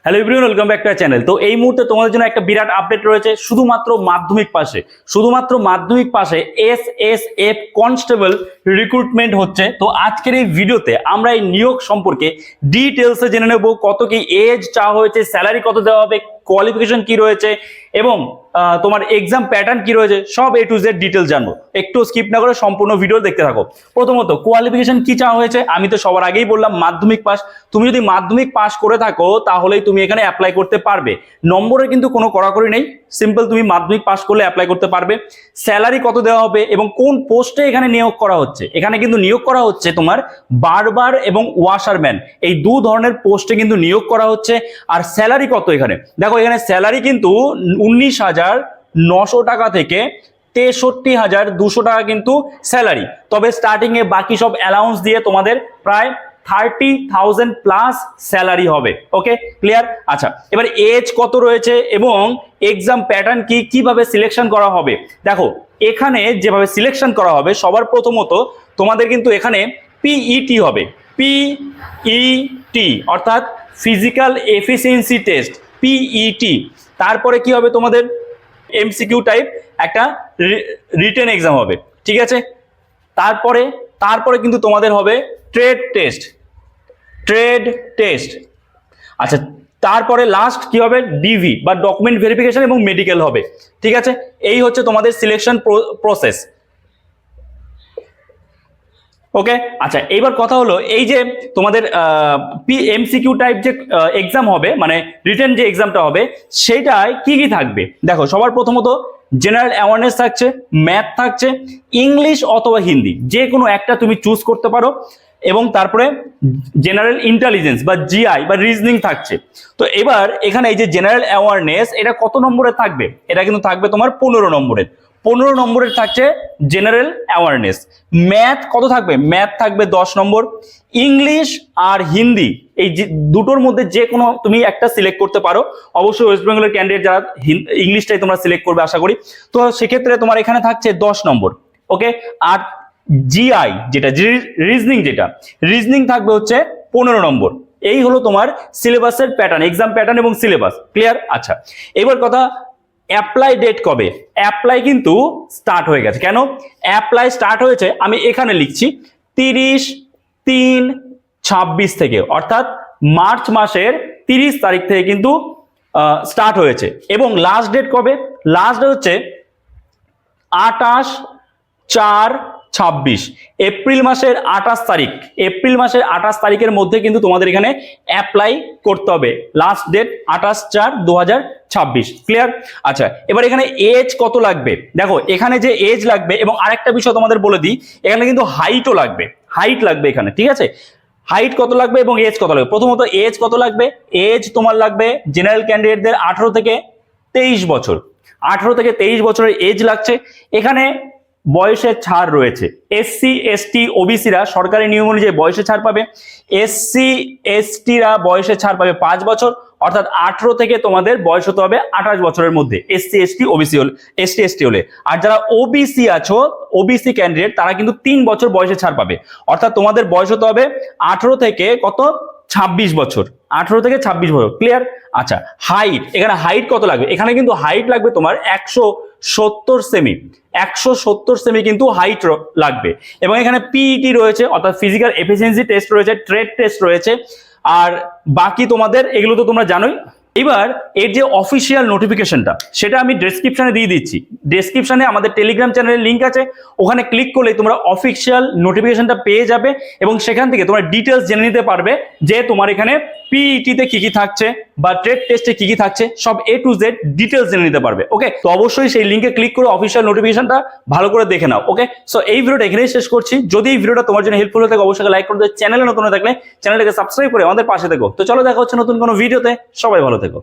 Hello everyone, welcome back to our channel. তো এই মুহূর্তে তোমাদের জন্য একটা বিরাট আপডেট রয়েছে। শুধুমাত্র মাধ্যমিক পাশে এসএসএফ কনস্টেবল রিক্রুটমেন্ট হচ্ছে। তো আজকের এই ভিডিওতে আমরা এই নিয়োগ সম্পর্কে ডিটেলসে জেনে নেব। কত কি এজ চাওয়া হয়েছে, স্যালারি কত দেওয়া হবে, কোয়ালিফিকেশন কি রয়েছে এবং তোমার এক্সাম প্যাটার্ন কি রয়েছে, সব এ টু জেড ডিটেলস জানবো। একটু স্কিপ না করে সম্পূর্ণ ভিডিও দেখতে থাকো। প্রথমত কোয়ালিফিকেশন কি চাওয়া হয়েছে, আমি তো সবার আগেই বললাম মাধ্যমিক পাস। তুমি যদি মাধ্যমিক পাস করে থাকো তাহলেই তুমি এখানে অ্যাপ্লাই করতে পারবে। নম্বরের কিন্তু কোনো কড়াকড়ি নেই, সিম্পল তুমি মাধ্যমিক পাস করলে অ্যাপ্লাই করতে পারবে। স্যালারি কত দেওয়া হবে এবং কোন পোস্টে এখানে নিয়োগ করা হচ্ছে, এখানে কিন্তু নিয়োগ করা হচ্ছে তোমার বারবার এবং ওয়াশারম্যান, এই দু ধরনের পোস্টে কিন্তু নিয়োগ করা হচ্ছে। আর স্যালারি কত, এখানে দেখো, এখানে স্যালারি কিন্তু 19,900 টাকা থেকে 63,200 টাকা কিন্তু স্যালারি। তবে স্টার্টিং এ বাকি সব অ্যালাউন্স দিয়ে তোমাদের প্রায় 30,000 প্লাস স্যালারি হবে। ওকে, ক্লিয়ার? আচ্ছা, এবার এজ কত রয়েছে এবং এক্সাম প্যাটার্ন কি, কিভাবে সিলেকশন করা হবে। দেখো, এখানে যেভাবে সিলেকশন করা হবে, সবার প্রথমত তোমাদের কিন্তু এখানে পিইটি হবে। পিইটি অর্থাৎ ফিজিক্যাল এফিসিয়েন্সি টেস্ট, পিইটি। তারপরে কি হবে, তোমাদের এমসিকিউ টাইপ একটা রিটেন এক্সাম হবে, ঠিক আছে? তারপরে কিন্তু তোমাদের হবে ট্রেড টেস্ট। আচ্ছা, তারপরে লাস্ট কি হবে, ডিভি বা ডকুমেন্ট ভেরিফিকেশন এবং মেডিকেল হবে, ঠিক আছে? এই হচ্ছে তোমাদের সিলেকশন প্রসেস। ওকে, আচ্ছা, এইবার কথা হলো এই যে তোমাদের এমসিকিউ টাইপ যে এক্সাম হবে, মানে রিটেন যে এক্সামটা হবে, সেটায় কি কি থাকবে। দেখো, সবার প্রথমত জেনারেল অ্যাওয়ারনেস থাকছে, ম্যাথ থাকছে, ইংলিশ অথবা হিন্দি, যে কোনো একটা তুমি চুজ করতে পারো। এবং তারপরে জেনারেল ইন্টেলিজেন্স বা জিআই বা রিজনিং থাকছে। তো এবার এখানে এই যে জেনারেল অ্যাওয়ারনেস, এটা কত নম্বরে থাকবে? এটা কিন্তু থাকবে তোমার 15 নম্বরের। 15 নম্বরের থাকছে জেনারেল অ্যাওয়ারনেস। ম্যাথ কত থাকবে? ম্যাথ থাকবে 10 নম্বর। ইংলিশ আর হিন্দি, এই দুটোর মধ্যে যে কোনো তুমি একটা সিলেক্ট করতে পারো। অবশ্যই ওয়েস্ট বেঙ্গলের ক্যান্ডিডেট যারা ইংলিশটাই তোমরা সিলেক্ট করবে আশা করি। তো সেক্ষেত্রে তোমার এখানে থাকছে 10 নম্বর। ওকে, আর জিআই যেটা রিজনিং থাকবে হচ্ছে 15 নম্বর। এই হলো তোমার সিলেবাসের প্যাটার্ন, এক্সাম প্যাটার্ন এবং সিলেবাস। ক্লিয়ার? আচ্ছা, এবার কথা, অ্যাপ্লাই ডেট কবে? অ্যাপ্লাই কিন্তু স্টার্ট হয়ে গেছে। কেন অ্যাপ্লাই স্টার্ট হয়েছে আমি এখানে লিখছি 30/3/26 থেকে, অর্থাৎ মার্চ মাসের 30 তারিখ থেকে কিন্তু স্টার্ট হয়েছে। এবং লাস্ট ডেট কবে? লাস্ট ডেট হচ্ছে 28/4/26, এপ্রিল মাসের 28 তারিখ। এপ্রিল মাসের 28 তারিখের মধ্যে কিন্তু তোমাদের এখানে অ্যাপ্লাই করতে হবে। Last date 28/4/2026। ক্লিয়ার? আচ্ছা, এবার এখানে এজ কত লাগবে? দেখো, এখানে যে এজ লাগবে, এবং আরেকটা বিষয় তোমাদের বলে দিই, এখানে কিন্তু হাইটও লাগবে, হাইট লাগবে এখানে, ঠিক আছে? হাইট কত লাগবে এবং এজ কত লাগবে? প্রথমত এজ কত লাগবে? এজ তোমার লাগবে জেনারেল ক্যান্ডিডেটদের 18 থেকে 23 বছর। 18 থেকে 23 বছরের এজ লাগছে। এখানে বয়সের ছাড় রয়েছে। এসসি এসটি ওবিসিরা সরকারি নিয়ম অনুযায়ী বয়সে ছাড় পাবে। এসসি এসটিরা বয়সে ছাড় পাবে 5 বছর, অর্থাৎ 18 থেকে তোমাদের বয়স হতে হবে 28 বছরের মধ্যে, এসসি এসটি ওবিসি হলে, এসটি এসটি হলে। আর যারা ওবিসি আছো, ওবিসি ক্যান্ডিডেট, তারা কিন্তু 3 বছর বয়সে ছাড় পাবে, অর্থাৎ তোমাদের বয়স হতে হবে 18 থেকে কত, 26 বছর। 18 থেকে 26 বছর। ক্লিয়ার? আচ্ছা, হাইট, এখানে হাইট কত লাগবে? এখানে কিন্তু হাইট লাগবে তোমার 170 সেমি। 170 সেমি কিন্তু হাইট লাগবে। এবং এখানে পিইটি রয়েছে, অর্থাৎ ফিজিক্যাল এফিসিয়েন্সি টেস্ট রয়েছে, ট্রেড টেস্ট রয়েছে। আর বাকি তোমাদের এগুলো তো তোমরা জানোই। এবার এর যে অফিসিয়াল নোটিফিকেশনটা, সেটা আমি ডেসক্রিপশনে দিয়ে দিচ্ছি। ডেসক্রিপশনে আমাদের টেলিগ্রাম চ্যানেলের লিঙ্ক আছে, ওখানে ক্লিক করলে তোমরা অফিসিয়াল নোটিফিকেশনটা পেয়ে যাবে এবং সেখান থেকে তোমরা ডিটেলস জেনে নিতে পারবে যে তোমার এখানে পিইটিতে কি কি থাকছে বা ট্রেড টেস্টে কি কি থাকছে, সব এ টু জেড ডিটেলস জেনে নিতে পারবে। ওকে, তো অবশ্যই সেই লিঙ্কে ক্লিক করে অফিসিয়াল নোটিফিকেশনটা ভালো করে দেখে নাও। ওকে, সো এই ভিডিওটা এখানেই শেষ করছি। যদি এই ভিডিওটা তোমার জন্য হেল্পফুল হয়ে থাকে, অবশ্যই লাইক করে দিও। চ্যানেলে নতুন হয়ে থাকলে চ্যানেলটাকে সাবস্ক্রাইব করে আমাদের পাশে থেকো। তো চলো, দেখা হচ্ছে নতুন কোনো ভিডিওতে। সবাই ভালো থেকো।